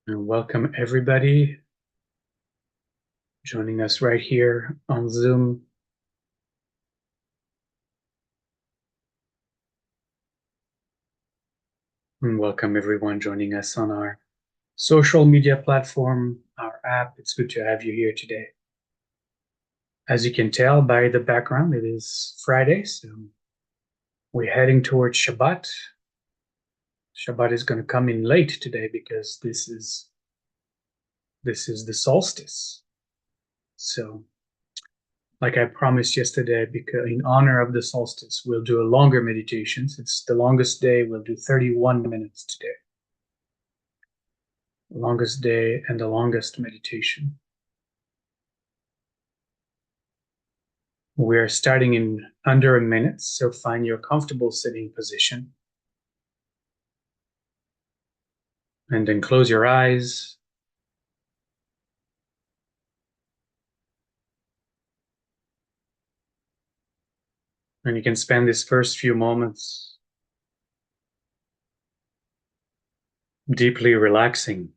And welcome everybody joining us right here on Zoom. And welcome everyone joining us on our social media platform, our app. It's good to have you here today. As you can tell by the background, it is Friday, so we're heading towards Shabbat. Shabbat is going to come in late today because this is the solstice. So, like I promised yesterday, because in honor of the solstice, we'll do a longer meditation. It's the longest day. We'll do 31 minutes today. The longest day and the longest meditation. We're starting in under a minute, so find your comfortable sitting position. And then close your eyes. And you can spend these first few moments deeply relaxing.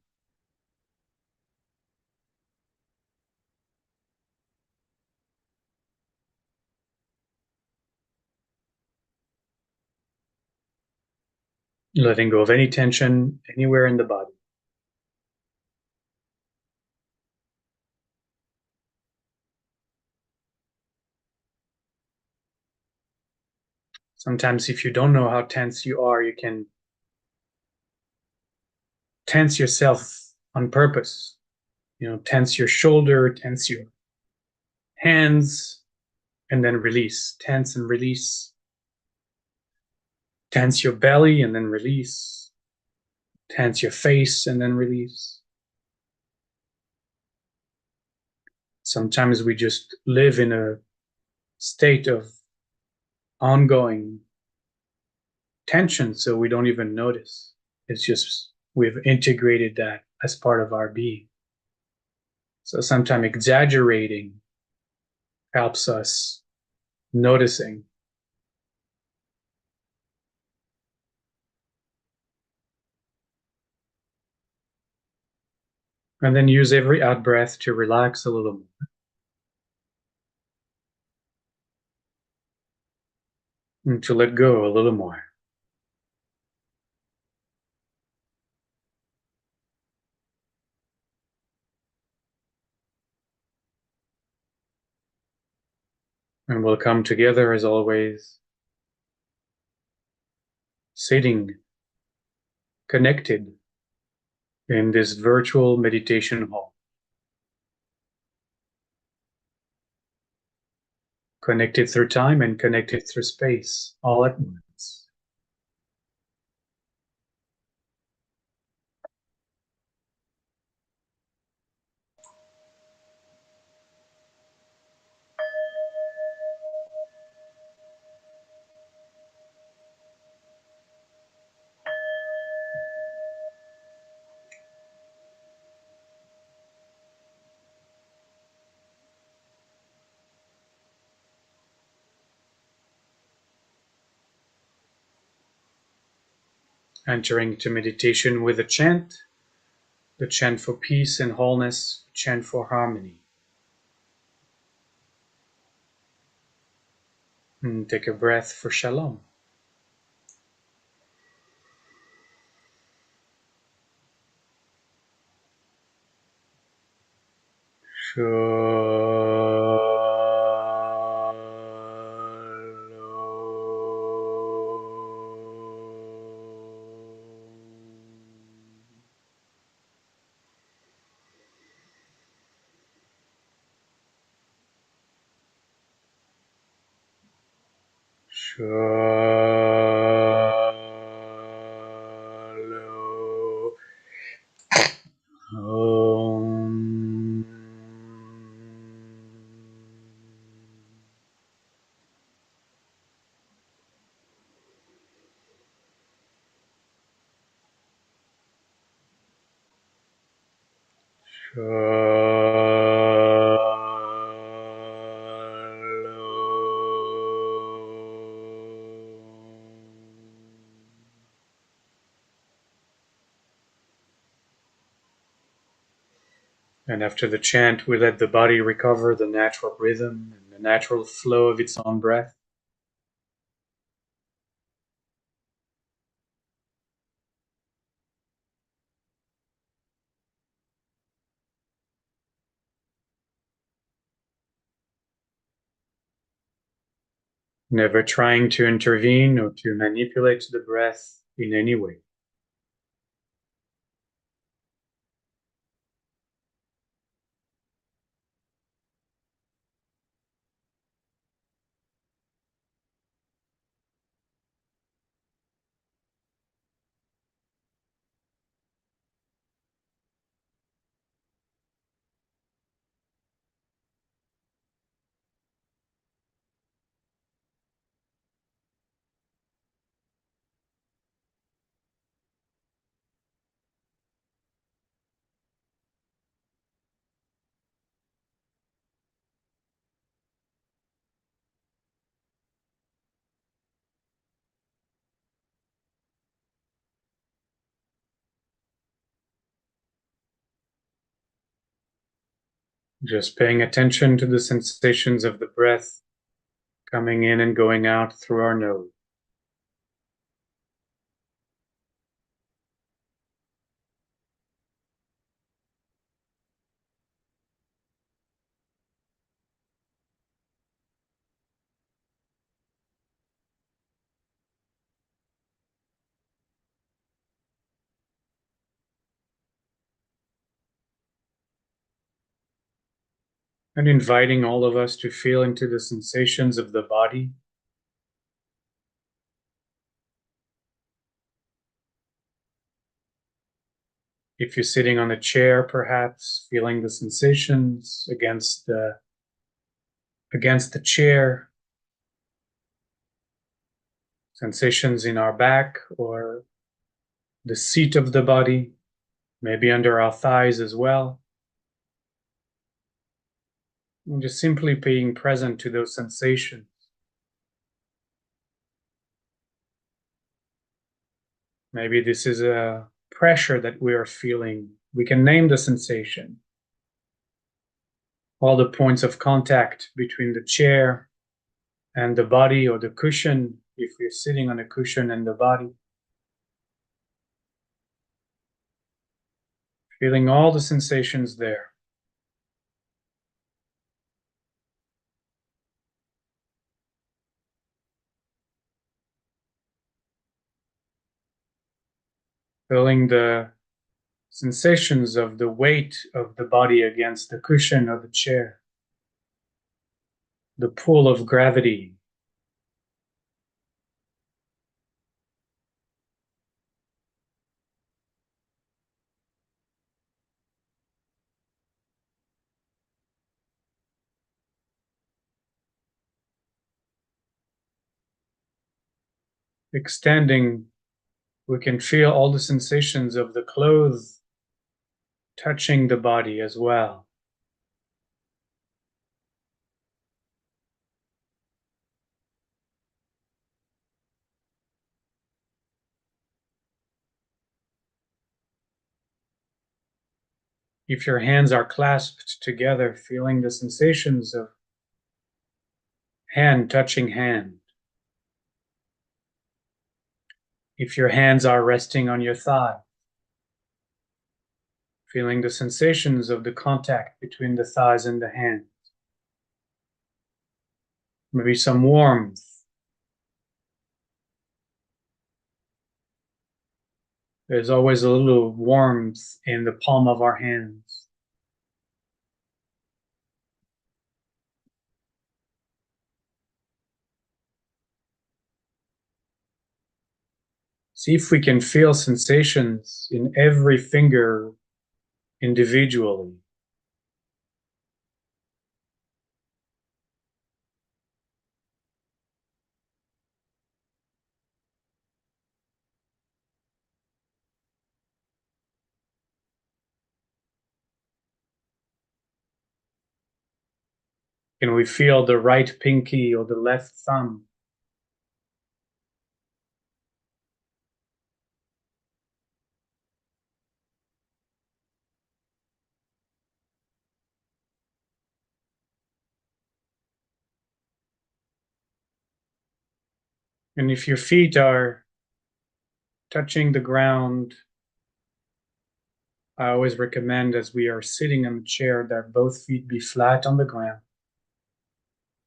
Letting go of any tension anywhere in the body. Sometimes if you don't know how tense you are, you can tense yourself on purpose. Tense your shoulder, tense your hands, and then release. Tense and release. Tense your belly and then release. Tense your face and then release. Sometimes we just live in a state of ongoing tension, so we don't even notice. It's just we've integrated that as part of our being. So sometimes exaggerating helps us noticing. And then use every out breath to relax a little more. And to let go a little more. And we'll come together as always, sitting connected in this virtual meditation hall. Connected through time and connected through space all at once. Entering to meditation with a chant, the chant for peace and wholeness, the chant for harmony. And take a breath for shalom. And after the chant, we let the body recover the natural rhythm and the natural flow of its own breath. Never trying to intervene or to manipulate the breath in any way. Just paying attention to the sensations of the breath coming in and going out through our nose. And inviting all of us to feel into the sensations of the body. If you're sitting on a chair, perhaps feeling the sensations against the chair, sensations in our back or the seat of the body, maybe under our thighs as well. And just simply being present to those sensations. Maybe this is a pressure that we are feeling. We can name the sensation. All the points of contact between the chair and the body, or the cushion, if you're sitting on a cushion, and the body. Feeling all the sensations there. Feeling the sensations of the weight of the body against the cushion or the chair. The pull of gravity. Extending, we can feel all the sensations of the clothes touching the body as well. If your hands are clasped together, feeling the sensations of hand touching hand. If your hands are resting on your thigh, feeling the sensations of the contact between the thighs and the hands. Maybe some warmth. There's always a little warmth in the palm of our hands. See if we can feel sensations in every finger individually. Can we feel the right pinky or the left thumb? And if your feet are touching the ground, I always recommend, as we are sitting in the chair, that both feet be flat on the ground.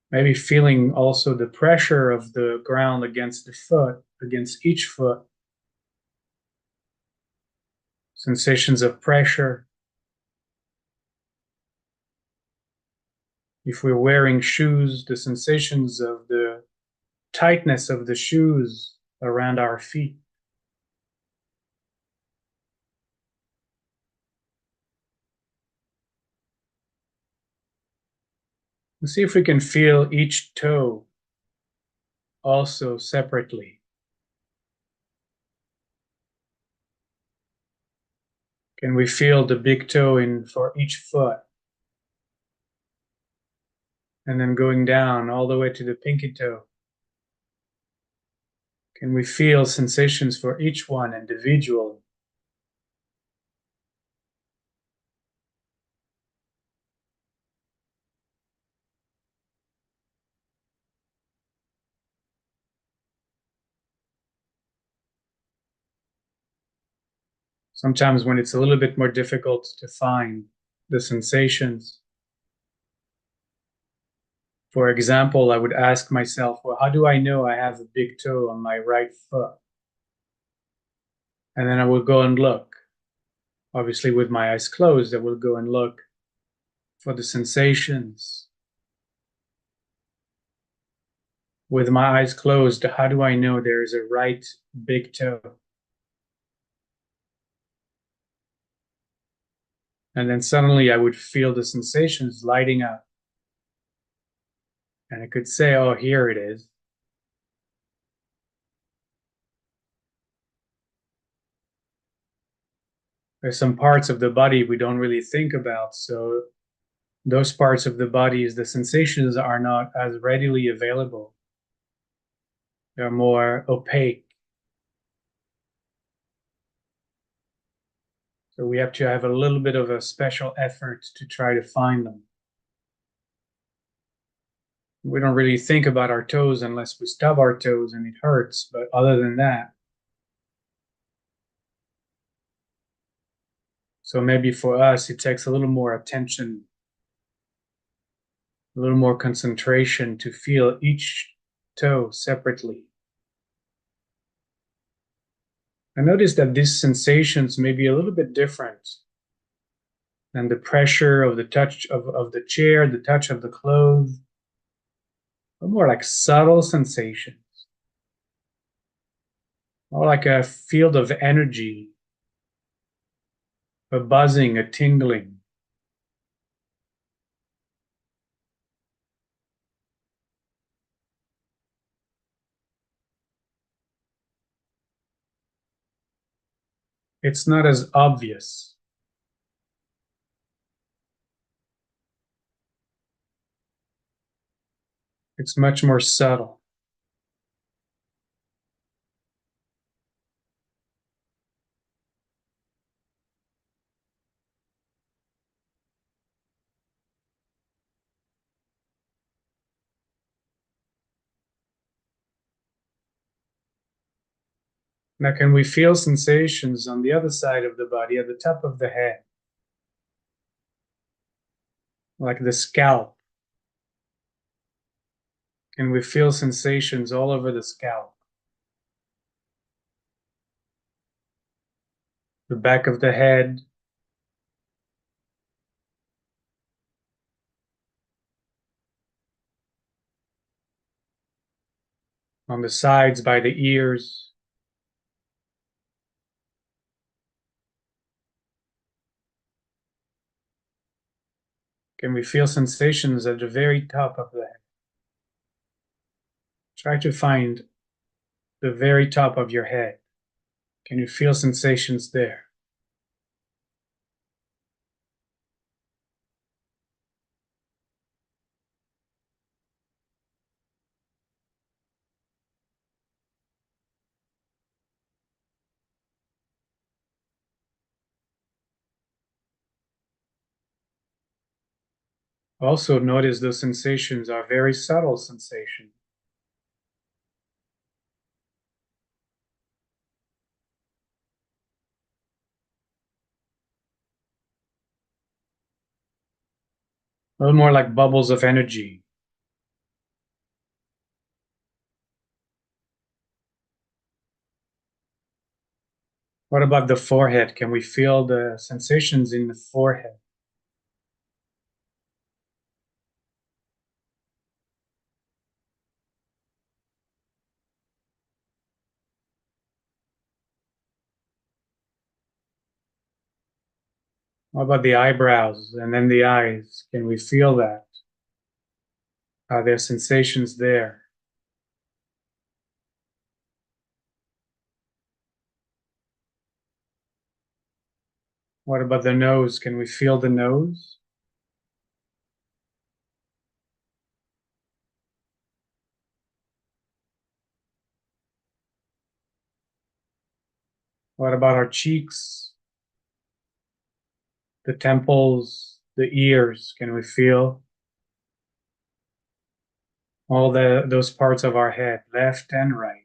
Maybe feeling also the pressure of the ground against the foot, against each foot. Sensations of pressure. If we're wearing shoes, the sensations of the tightness of the shoes around our feet. And see if we can feel each toe also separately. Can we feel the big toe in for each foot? And then going down all the way to the pinky toe. Can we feel sensations for each one individually? Sometimes when it's a little bit more difficult to find the sensations, for example, I would ask myself, well, how do I know I have a big toe on my right foot? And then I would go and look. Obviously, with my eyes closed, I will go and look for the sensations. With my eyes closed, how do I know there is a right big toe? And then suddenly I would feel the sensations lighting up. And I could say, oh, here it is. There's some parts of the body we don't really think about. So those parts of the bodies, the sensations are not as readily available. They're more opaque. So we have to have a little bit of a special effort to try to find them. We don't really think about our toes unless we stub our toes and it hurts. But other than that, so maybe for us, it takes a little more attention, a little more concentration to feel each toe separately. I noticed that these sensations may be a little bit different than the pressure of the touch of the chair, the touch of the clothes, but more like subtle sensations, more like a field of energy, a buzzing, a tingling. It's not as obvious. It's much more subtle. Now, can we feel sensations on the other side of the body, at the top of the head, like the scalp? Can we feel sensations all over the scalp, the back of the head, on the sides by the ears? Can we feel sensations at the very top of the head? Try to find the very top of your head. Can you feel sensations there? Also, notice those sensations are very subtle sensations. A little more like bubbles of energy. What about the forehead? Can we feel the sensations in the forehead? What about the eyebrows and then the eyes? Can we feel that? Are there sensations there? What about the nose? Can we feel the nose? What about our cheeks, the temples, the ears? Can we feel all those parts of our head, left and right?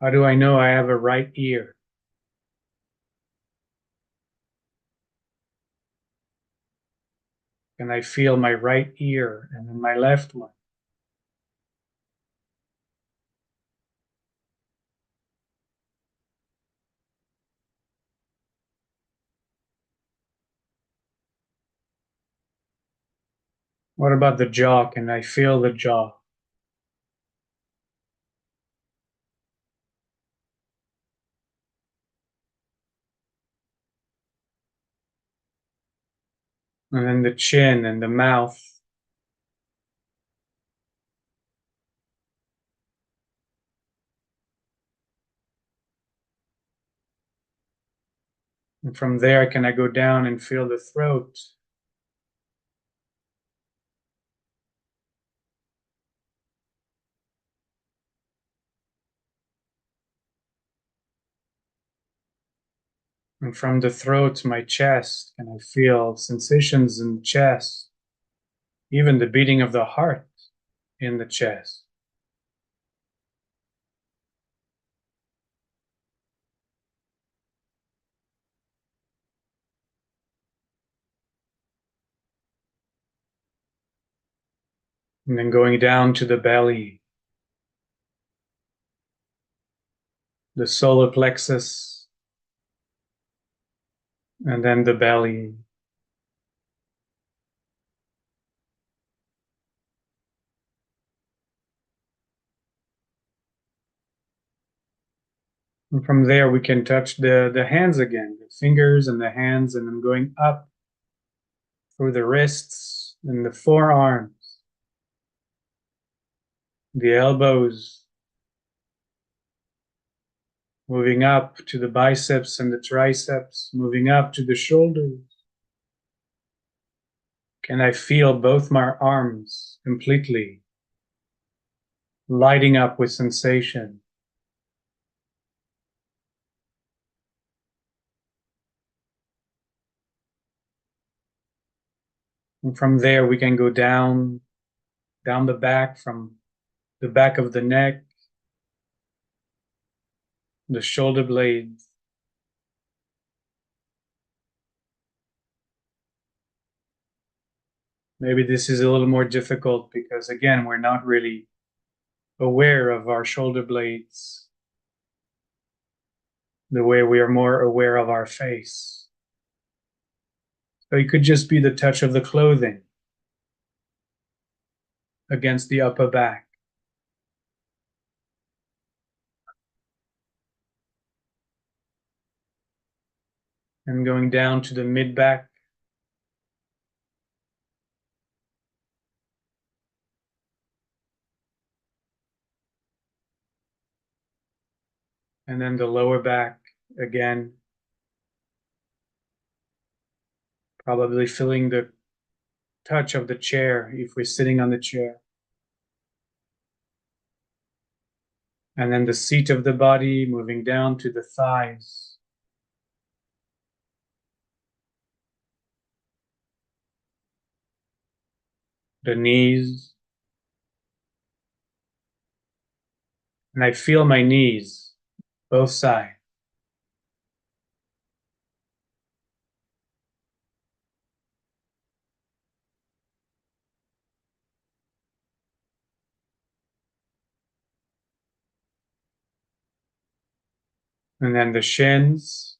How do I know I have a right ear? Can I feel my right ear and then my left one? What about the jaw? Can I feel the jaw? And then the chin and the mouth. And from there, can I go down and feel the throat? And from the throat to my chest, can I feel sensations in the chest? Even the beating of the heart in the chest. And then going down to the belly, the solar plexus, and then the belly. And from there, we can touch the hands again, the fingers and the hands, and then going up through the wrists and the forearms, the elbows, moving up to the biceps and the triceps, moving up to the shoulders. Can I feel both my arms completely lighting up with sensation? And from there, we can go down the back, from the back of the neck, the shoulder blades. Maybe this is a little more difficult because, again, we're not really aware of our shoulder blades the way we are more aware of our face. So it could just be the touch of the clothing against the upper back. And going down to the mid back, and then the lower back again, probably feeling the touch of the chair if we're sitting on the chair. And then the seat of the body moving down to the thighs, the knees, And I feel my knees, both sides. And then the shins,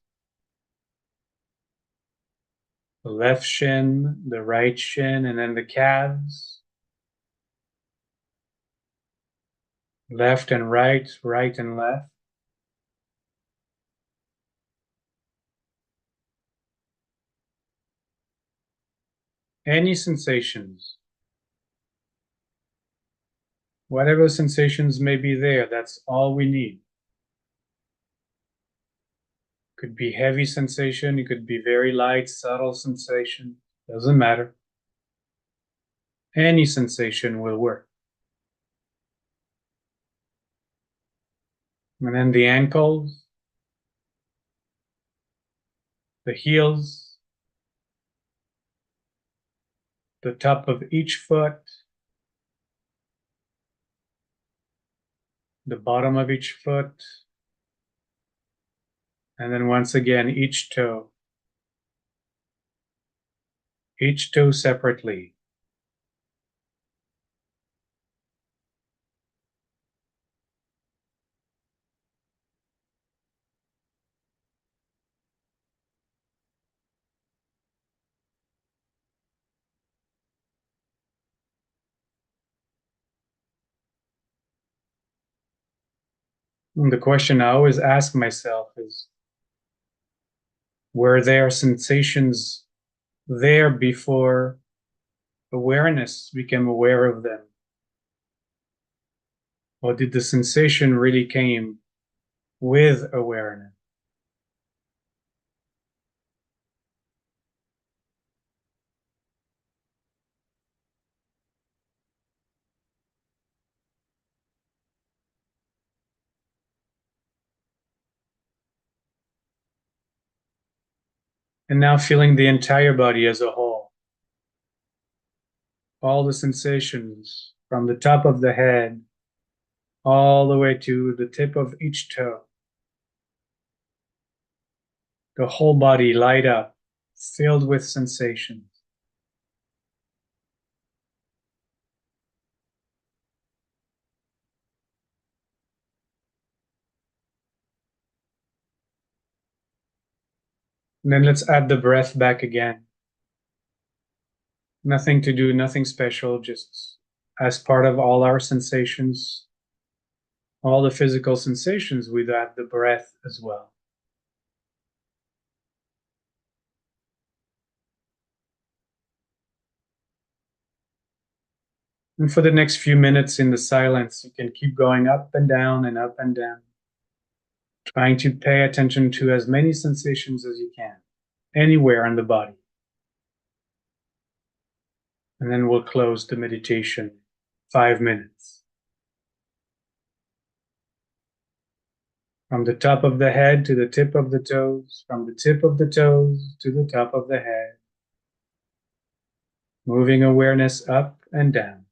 the left shin, the right shin, and then the calves. Left and right, right and left. Any sensations, whatever sensations may be there, that's all we need. Could be heavy sensation, it could be very light, subtle sensation, doesn't matter. Any sensation will work. And then the ankles, the heels, the top of each foot, the bottom of each foot, and then once again, each toe separately. And the question I always ask myself is, were there sensations there before awareness became aware of them? Or did the sensation really came with awareness? And now feeling the entire body as a whole, all the sensations from the top of the head all the way to the tip of each toe. The whole body light up, filled with sensations. And then let's add the breath back again. Nothing to do, nothing special, just as part of all our sensations, all the physical sensations, we'd add the breath as well. And for the next few minutes in the silence, you can keep going up and down and up and down, trying to pay attention to as many sensations as you can, anywhere in the body. And then we'll close the meditation 5 minutes. From the top of the head to the tip of the toes, from the tip of the toes to the top of the head, moving awareness up and down.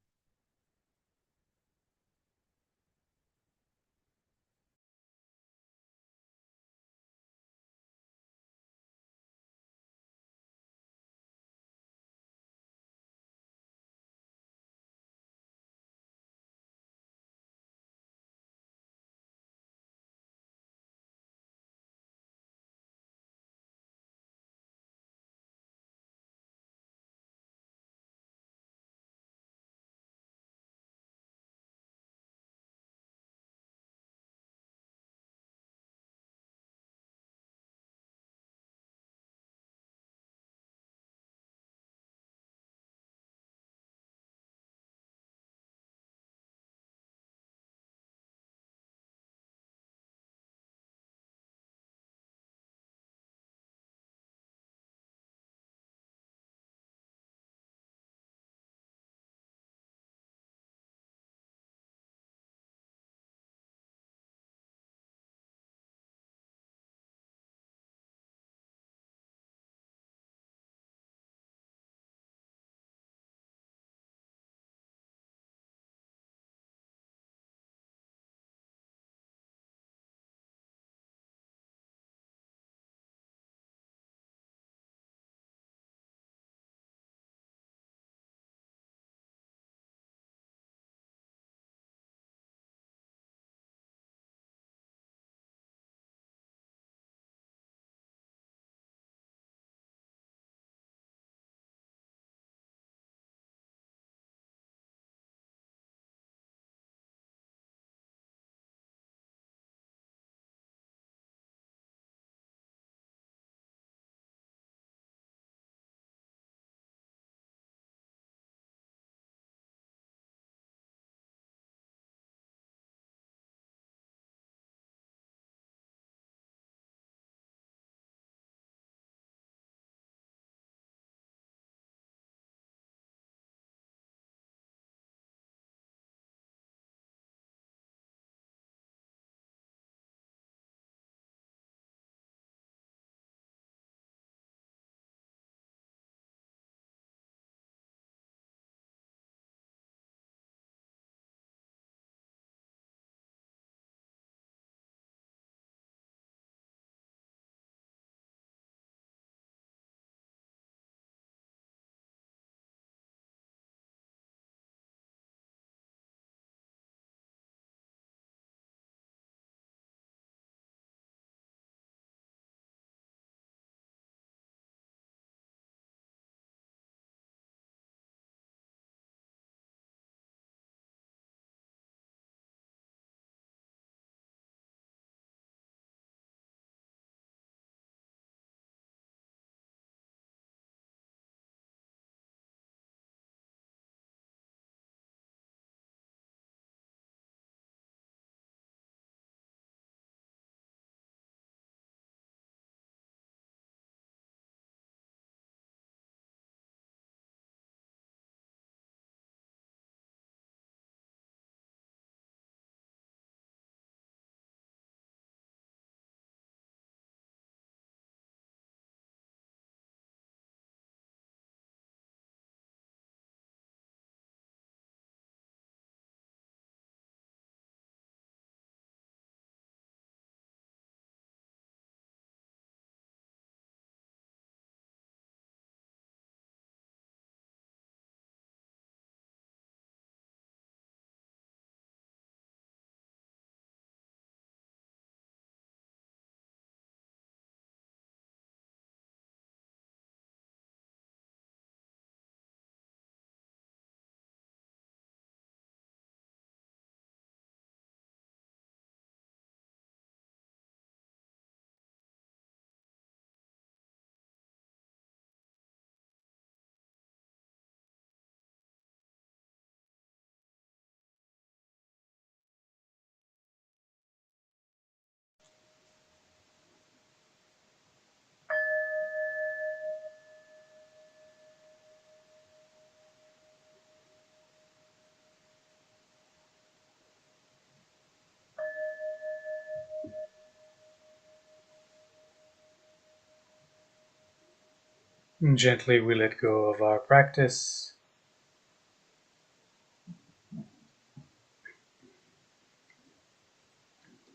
And gently we let go of our practice.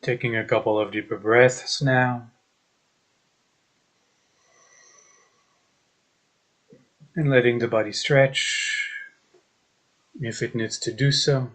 Taking a couple of deeper breaths now. And letting the body stretch if it needs to do so.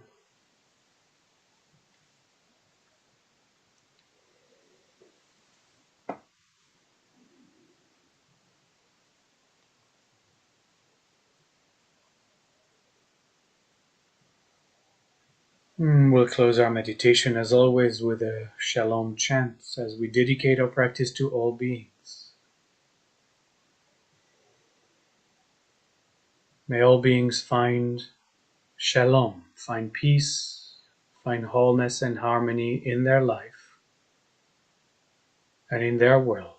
We'll close our meditation as always with a Shalom chant as we dedicate our practice to all beings. May all beings find Shalom, find peace, find wholeness and harmony in their life and in their world.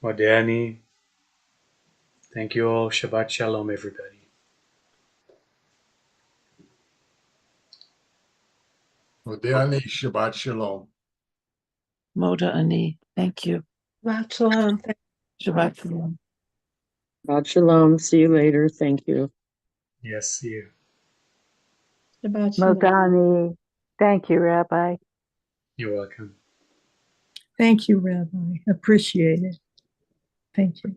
Modani. Thank you all. Shabbat Shalom, everybody. Modani, Shabbat Shalom. Moda Ani. Thank you. Shabbat shalom. Shabbat Shalom. Shabbat shalom. See you later. Thank you. Yes, see you. Shabbat shalom. Modani. Thank you, Rabbi. You're welcome. Thank you, Rabbi. Appreciate it. Thank you.